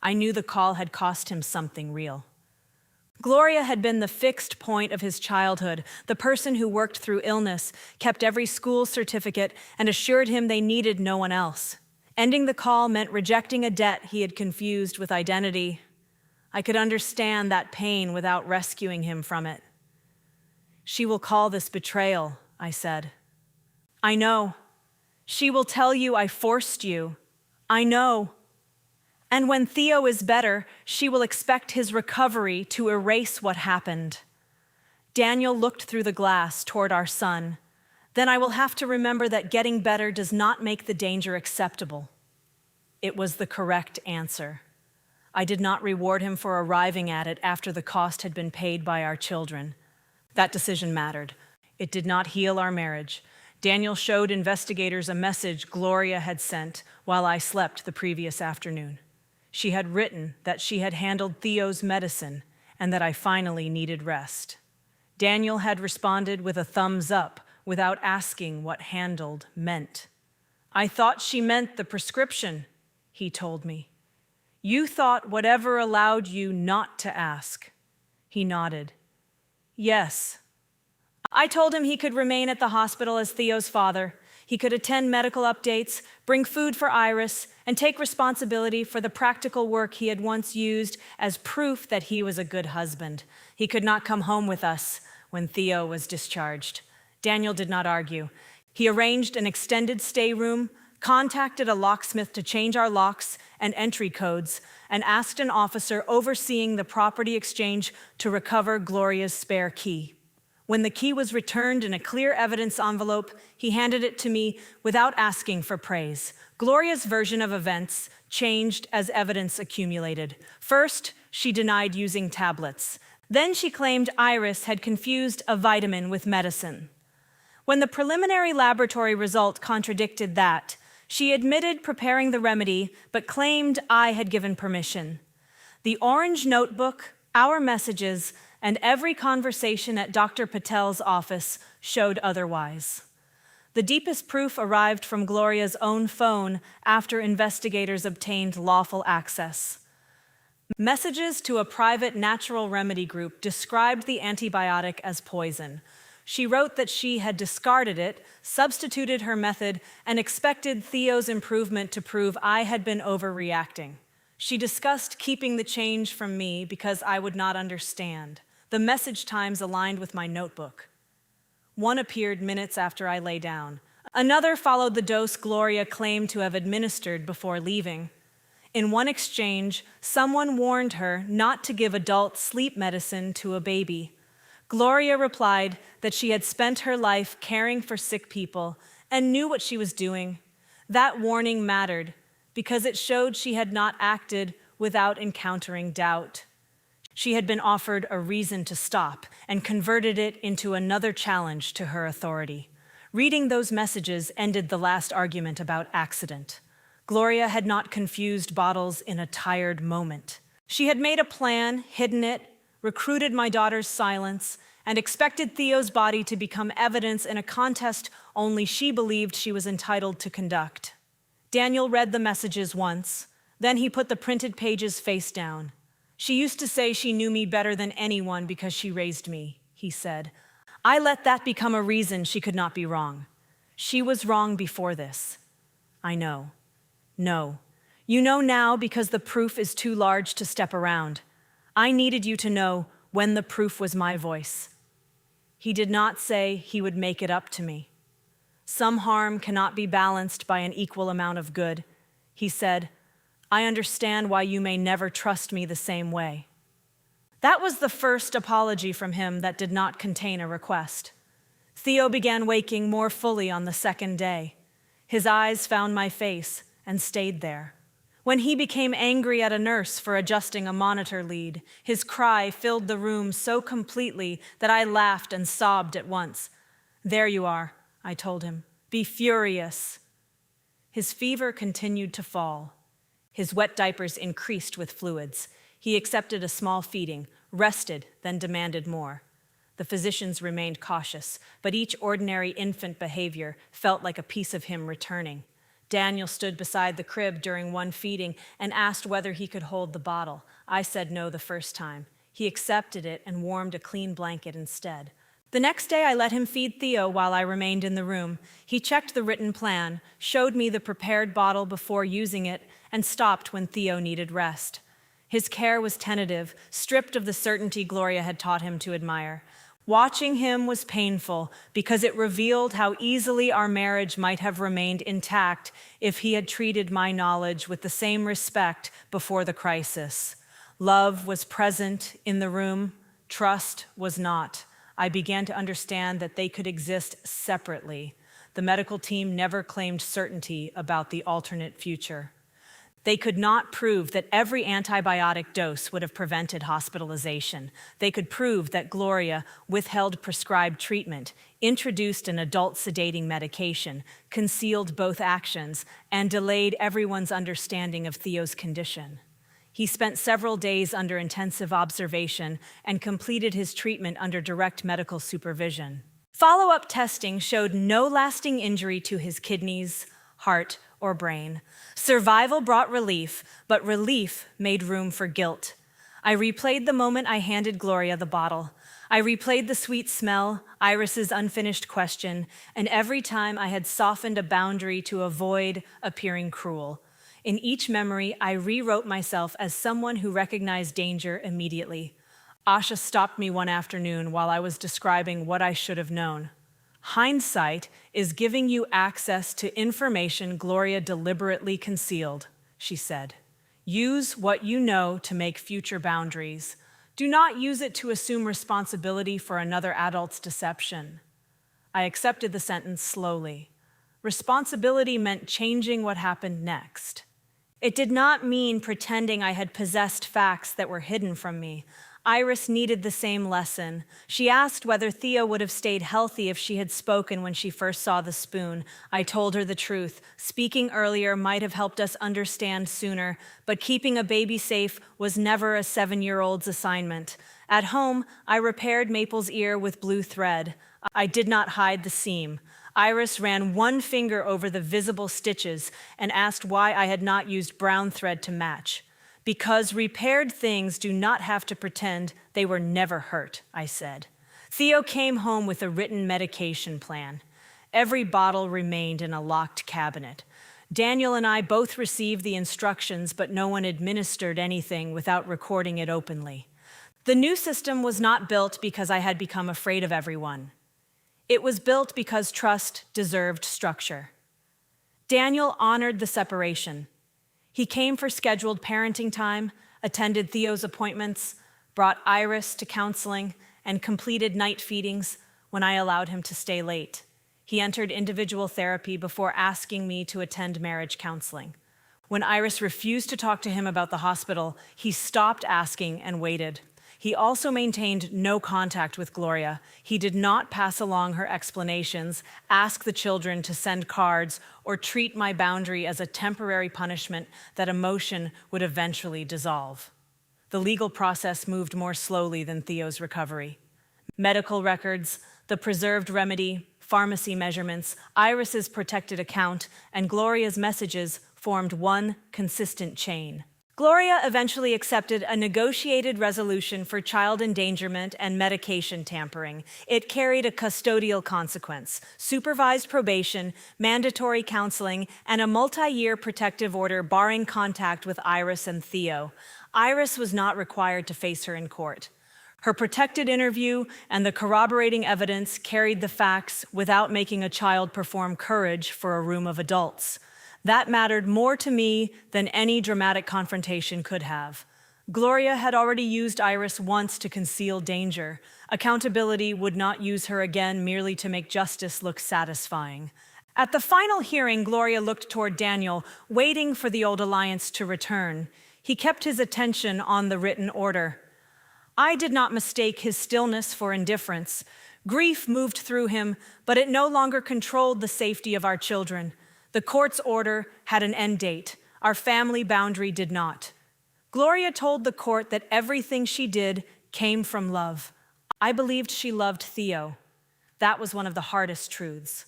I knew the call had cost him something real. Gloria had been the fixed point of his childhood, the person who worked through illness, kept every school certificate, and assured him they needed no one else. Ending the call meant rejecting a debt he had confused with identity. I could understand that pain without rescuing him from it. "She will call this betrayal," I said. "I know. She will tell you I forced you. I know. And when Theo is better, she will expect his recovery to erase what happened." Daniel looked through the glass toward our son. "Then I will have to remember that getting better does not make the danger acceptable." It was the correct answer. I did not reward him for arriving at it after the cost had been paid by our children. That decision mattered. It did not heal our marriage. Daniel showed investigators a message Gloria had sent while I slept the previous afternoon. She had written that she had handled Theo's medicine and that I finally needed rest. Daniel had responded with a thumbs up without asking what handled meant. "I thought she meant the prescription," he told me. "You thought whatever allowed you not to ask." He nodded. "Yes." I told him he could remain at the hospital as Theo's father. He could attend medical updates, bring food for Iris, and take responsibility for the practical work he had once used as proof that he was a good husband. He could not come home with us when Theo was discharged. Daniel did not argue. He arranged an extended stay room, contacted a locksmith to change our locks and entry codes, and asked an officer overseeing the property exchange to recover Gloria's spare key. When the key was returned in a clear evidence envelope, he handed it to me without asking for praise. Gloria's version of events changed as evidence accumulated. First, she denied using tablets. Then she claimed Iris had confused a vitamin with medicine. When the preliminary laboratory result contradicted that, she admitted preparing the remedy, but claimed I had given permission. The orange notebook, our messages, and every conversation at Dr. Patel's office showed otherwise. The deepest proof arrived from Gloria's own phone after investigators obtained lawful access. Messages to a private natural remedy group described the antibiotic as poison. She wrote that she had discarded it, substituted her method, and expected Theo's improvement to prove I had been overreacting. She discussed keeping the change from me because I would not understand. The message times aligned with my notebook. One appeared minutes after I lay down. Another followed the dose Gloria claimed to have administered before leaving. In one exchange, someone warned her not to give adult sleep medicine to a baby. Gloria replied that she had spent her life caring for sick people and knew what she was doing. That warning mattered because it showed she had not acted without encountering doubt. She had been offered a reason to stop and converted it into another challenge to her authority. Reading those messages ended the last argument about accident. Gloria had not confused bottles in a tired moment. She had made a plan, hidden it, recruited my daughter's silence, and expected Theo's body to become evidence in a contest only she believed she was entitled to conduct. Daniel read the messages once, then he put the printed pages face down. "She used to say she knew me better than anyone because she raised me," he said. "I let that become a reason she could not be wrong. She was wrong before this. I know. No. You know now because the proof is too large to step around. I needed you to know when the proof was my voice." He did not say he would make it up to me. Some harm cannot be balanced by an equal amount of good. He said, "I understand why you may never trust me the same way." That was the first apology from him that did not contain a request. Theo began waking more fully on the second day. His eyes found my face and stayed there. When he became angry at a nurse for adjusting a monitor lead, his cry filled the room so completely that I laughed and sobbed at once. "There you are," I told him. "Be furious." His fever continued to fall. His wet diapers increased with fluids. He accepted a small feeding, rested, then demanded more. The physicians remained cautious, but each ordinary infant behavior felt like a piece of him returning. Daniel stood beside the crib during one feeding and asked whether he could hold the bottle. I said no the first time. He accepted it and warmed a clean blanket instead. The next day I let him feed Theo while I remained in the room. He checked the written plan, showed me the prepared bottle before using it, and stopped when Theo needed rest. His care was tentative, stripped of the certainty Gloria had taught him to admire. Watching him was painful because it revealed how easily our marriage might have remained intact if he had treated my knowledge with the same respect before the crisis. Love was present in the room, trust was not. I began to understand that they could exist separately. The medical team never claimed certainty about the alternate future. They could not prove that every antibiotic dose would have prevented hospitalization. They could prove that Gloria withheld prescribed treatment, introduced an adult sedating medication, concealed both actions, and delayed everyone's understanding of Theo's condition. He spent several days under intensive observation and completed his treatment under direct medical supervision. Follow-up testing showed no lasting injury to his kidneys, heart, or brain. Survival brought relief, but relief made room for guilt. I replayed the moment I handed Gloria the bottle. I replayed the sweet smell, Iris's unfinished question, and every time I had softened a boundary to avoid appearing cruel. In each memory, I rewrote myself as someone who recognized danger immediately. Asha stopped me one afternoon while I was describing what I should have known. Hindsight is giving you access to information Gloria deliberately concealed, she said. Use what you know to make future boundaries. Do not use it to assume responsibility for another adult's deception. I accepted the sentence slowly. Responsibility meant changing what happened next. It did not mean pretending I had possessed facts that were hidden from me. Iris needed the same lesson. She asked whether Theo would have stayed healthy if she had spoken when she first saw the spoon. I told her the truth. Speaking earlier might have helped us understand sooner, but keeping a baby safe was never a 7-year-old's assignment. At home, I repaired Maple's ear with blue thread. I did not hide the seam. Iris ran one finger over the visible stitches and asked why I had not used brown thread to match. Because repaired things do not have to pretend they were never hurt, I said. Theo came home with a written medication plan. Every bottle remained in a locked cabinet. Daniel and I both received the instructions, but no one administered anything without recording it openly. The new system was not built because I had become afraid of everyone. It was built because trust deserved structure. Daniel honored the separation. He came for scheduled parenting time, attended Theo's appointments, brought Iris to counseling, and completed night feedings when I allowed him to stay late. He entered individual therapy before asking me to attend marriage counseling. When Iris refused to talk to him about the hospital, he stopped asking and waited. He also maintained no contact with Gloria. He did not pass along her explanations, ask the children to send cards, or treat my boundary as a temporary punishment that emotion would eventually dissolve. The legal process moved more slowly than Theo's recovery. Medical records, the preserved remedy, pharmacy measurements, Iris's protected account, and Gloria's messages formed one consistent chain. Gloria eventually accepted a negotiated resolution for child endangerment and medication tampering. It carried a custodial consequence, supervised probation, mandatory counseling, and a multi-year protective order barring contact with Iris and Theo. Iris was not required to face her in court. Her protected interview and the corroborating evidence carried the facts without making a child perform courage for a room of adults. That mattered more to me than any dramatic confrontation could have. Gloria had already used Iris once to conceal danger. Accountability would not use her again merely to make justice look satisfying. At the final hearing, Gloria looked toward Daniel, waiting for the old alliance to return. He kept his attention on the written order. I did not mistake his stillness for indifference. Grief moved through him, but it no longer controlled the safety of our children. The court's order had an end date. Our family boundary did not. Gloria told the court that everything she did came from love. I believed she loved Theo. That was one of the hardest truths.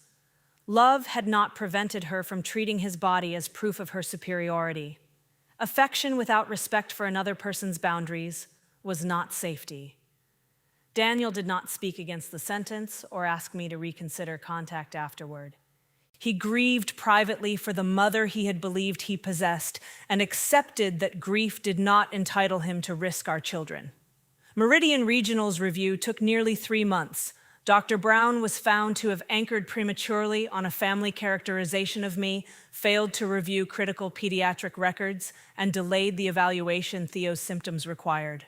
Love had not prevented her from treating his body as proof of her superiority. Affection without respect for another person's boundaries was not safety. Daniel did not speak against the sentence or ask me to reconsider contact afterward. He grieved privately for the mother he had believed he possessed and accepted that grief did not entitle him to risk our children. Meridian Regional's review took nearly 3 months. Dr. Brown was found to have anchored prematurely on a family characterization of me, failed to review critical pediatric records, and delayed the evaluation Theo's symptoms required.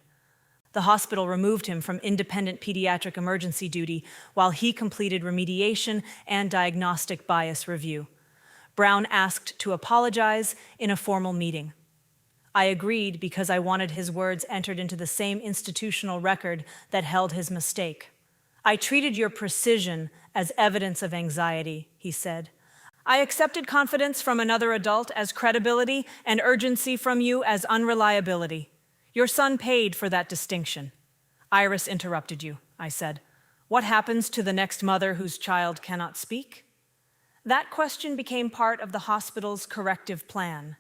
The hospital removed him from independent pediatric emergency duty while he completed remediation and diagnostic bias review. Brown asked to apologize in a formal meeting. I agreed because I wanted his words entered into the same institutional record that held his mistake. I treated your precision as evidence of anxiety, he said. I accepted confidence from another adult as credibility and urgency from you as unreliability. Your son paid for that distinction. Iris interrupted you, I said. What happens to the next mother whose child cannot speak? That question became part of the hospital's corrective plan.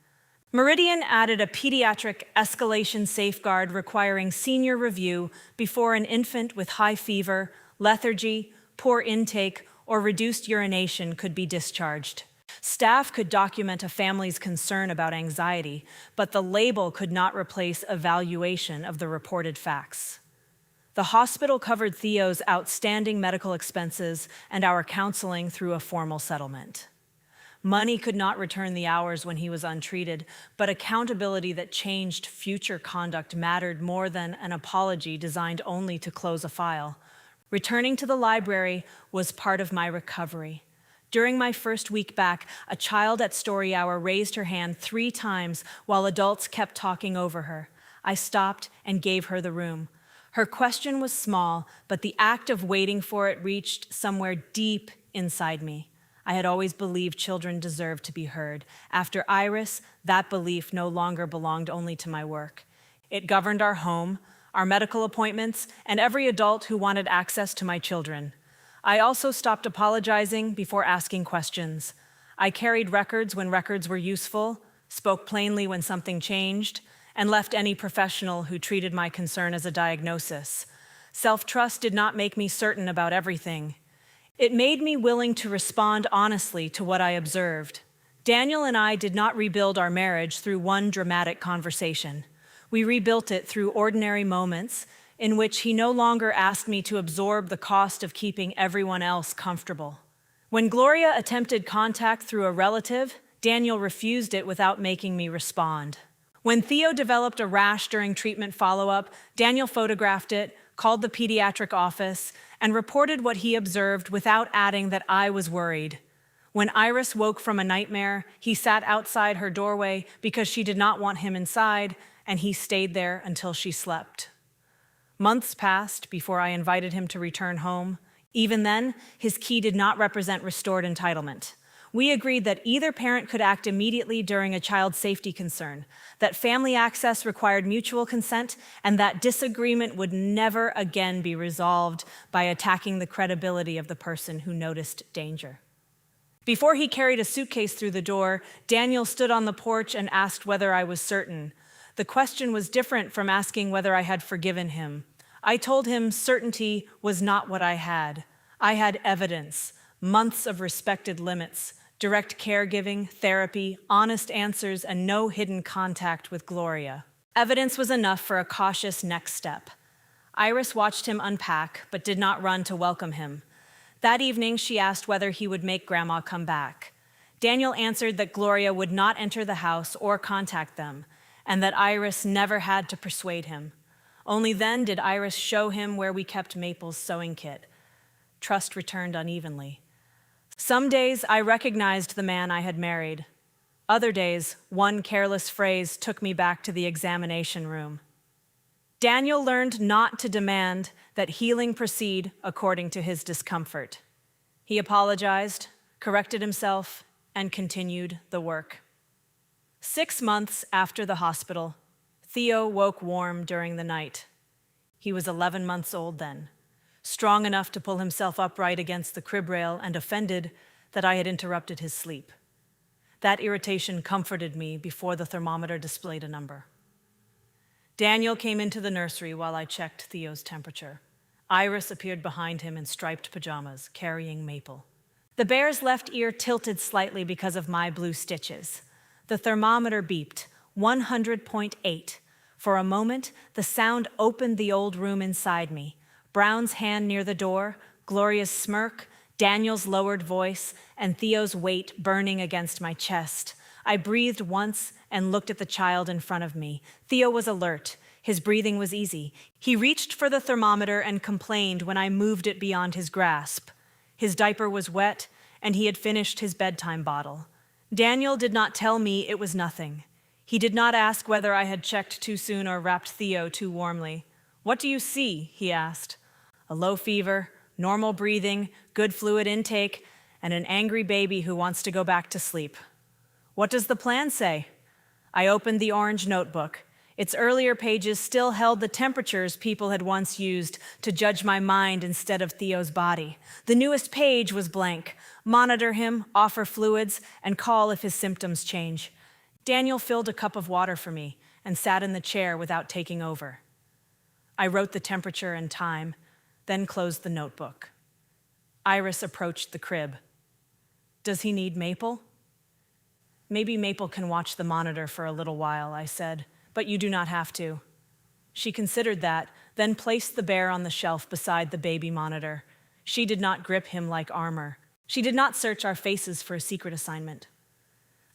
Meridian added a pediatric escalation safeguard requiring senior review before an infant with high fever, lethargy, poor intake, or reduced urination could be discharged. Staff could document a family's concern about anxiety, but the label could not replace evaluation of the reported facts. The hospital covered Theo's outstanding medical expenses and our counseling through a formal settlement. Money could not return the hours when he was untreated, but accountability that changed future conduct mattered more than an apology designed only to close a file. Returning to the library was part of my recovery. During my first week back, a child at story hour raised her hand 3 times while adults kept talking over her. I stopped and gave her the room. Her question was small, but the act of waiting for it reached somewhere deep inside me. I had always believed children deserved to be heard. After Iris, that belief no longer belonged only to my work. It governed our home, our medical appointments, and every adult who wanted access to my children. I also stopped apologizing before asking questions. I carried records when records were useful, spoke plainly when something changed, and left any professional who treated my concern as a diagnosis. Self-trust did not make me certain about everything. It made me willing to respond honestly to what I observed. Daniel and I did not rebuild our marriage through one dramatic conversation. We rebuilt it through ordinary moments in which he no longer asked me to absorb the cost of keeping everyone else comfortable. When Gloria attempted contact through a relative, Daniel refused it without making me respond. When Theo developed a rash during treatment follow-up, Daniel photographed it, called the pediatric office, and reported what he observed without adding that I was worried. When Iris woke from a nightmare, he sat outside her doorway because she did not want him inside, and he stayed there until she slept. Months passed before I invited him to return home. Even then, his key did not represent restored entitlement. We agreed that either parent could act immediately during a child's safety concern, that family access required mutual consent, and that disagreement would never again be resolved by attacking the credibility of the person who noticed danger. Before he carried a suitcase through the door, Daniel stood on the porch and asked whether I was certain. The question was different from asking whether I had forgiven him. I told him certainty was not what I had. I had evidence, months of respected limits, direct caregiving, therapy, honest answers, and no hidden contact with Gloria. Evidence was enough for a cautious next step. Iris watched him unpack, but did not run to welcome him. That evening, she asked whether he would make Grandma come back. Daniel answered that Gloria would not enter the house or contact them, and that Iris never had to persuade him. Only then did Iris show him where we kept Maple's sewing kit. Trust returned unevenly. Some days I recognized the man I had married. Other days, one careless phrase took me back to the examination room. Daniel learned not to demand that healing proceed according to his discomfort. He apologized, corrected himself, and continued the work. 6 months after the hospital, Theo woke warm during the night. He was 11 months old then, strong enough to pull himself upright against the crib rail and offended that I had interrupted his sleep. That irritation comforted me before the thermometer displayed a number. Daniel came into the nursery while I checked Theo's temperature. Iris appeared behind him in striped pajamas, carrying Maple. The bear's left ear tilted slightly because of my blue stitches. The thermometer beeped, 100.8. For a moment, the sound opened the old room inside me. Brown's hand near the door, Gloria's smirk, Daniel's lowered voice, and Theo's weight burning against my chest. I breathed once and looked at the child in front of me. Theo was alert. His breathing was easy. He reached for the thermometer and complained when I moved it beyond his grasp. His diaper was wet, and he had finished his bedtime bottle. Daniel did not tell me it was nothing. He did not ask whether I had checked too soon or wrapped Theo too warmly. "What do you see?" he asked. "A low fever, normal breathing, good fluid intake, and an angry baby who wants to go back to sleep." "What does the plan say?" I opened the orange notebook. Its earlier pages still held the temperatures people had once used to judge my mind instead of Theo's body. The newest page was blank. Monitor him, offer fluids, and call if his symptoms change. Daniel filled a cup of water for me and sat in the chair without taking over. I wrote the temperature and time, then closed the notebook. Iris approached the crib. "Does he need Maple?" "Maybe Maple can watch the monitor for a little while," I said, "but you do not have to." She considered that, then placed the bear on the shelf beside the baby monitor. She did not grip him like armor. She did not search our faces for a secret assignment.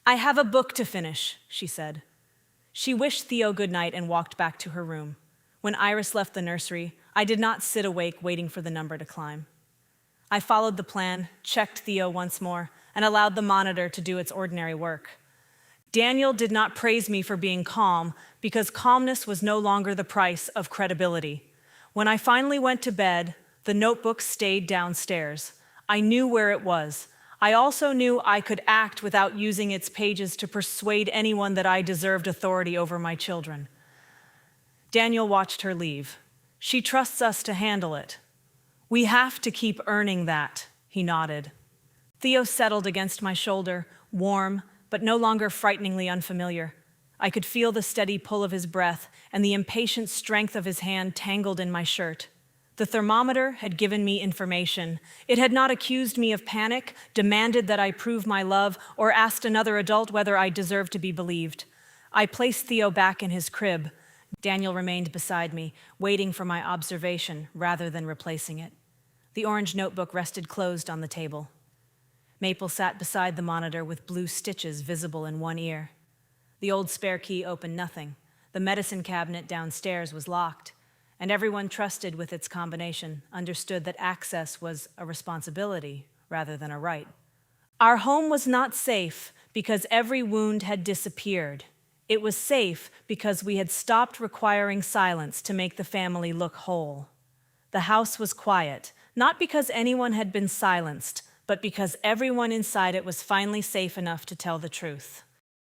"I have a book to finish," she said. She wished Theo good night and walked back to her room. When Iris left the nursery, I did not sit awake waiting for the number to climb. I followed the plan, checked Theo once more, and allowed the monitor to do its ordinary work. Daniel did not praise me for being calm because calmness was no longer the price of credibility. When I finally went to bed, the notebook stayed downstairs. I knew where it was. I also knew I could act without using its pages to persuade anyone that I deserved authority over my children. Daniel watched her leave. "She trusts us to handle it." "We have to keep earning that," he nodded. Theo settled against my shoulder, warm, but no longer frighteningly unfamiliar. I could feel the steady pull of his breath and the impatient strength of his hand tangled in my shirt. The thermometer had given me information. It had not accused me of panic, demanded that I prove my love, or asked another adult whether I deserved to be believed. I placed Theo back in his crib. Daniel remained beside me, waiting for my observation rather than replacing it. The orange notebook rested closed on the table. Maple sat beside the monitor with blue stitches visible in one ear. The old spare key opened nothing. The medicine cabinet downstairs was locked, and everyone trusted with its combination understood that access was a responsibility rather than a right. Our home was not safe because every wound had disappeared. It was safe because we had stopped requiring silence to make the family look whole. The house was quiet, not because anyone had been silenced, but because everyone inside it was finally safe enough to tell the truth.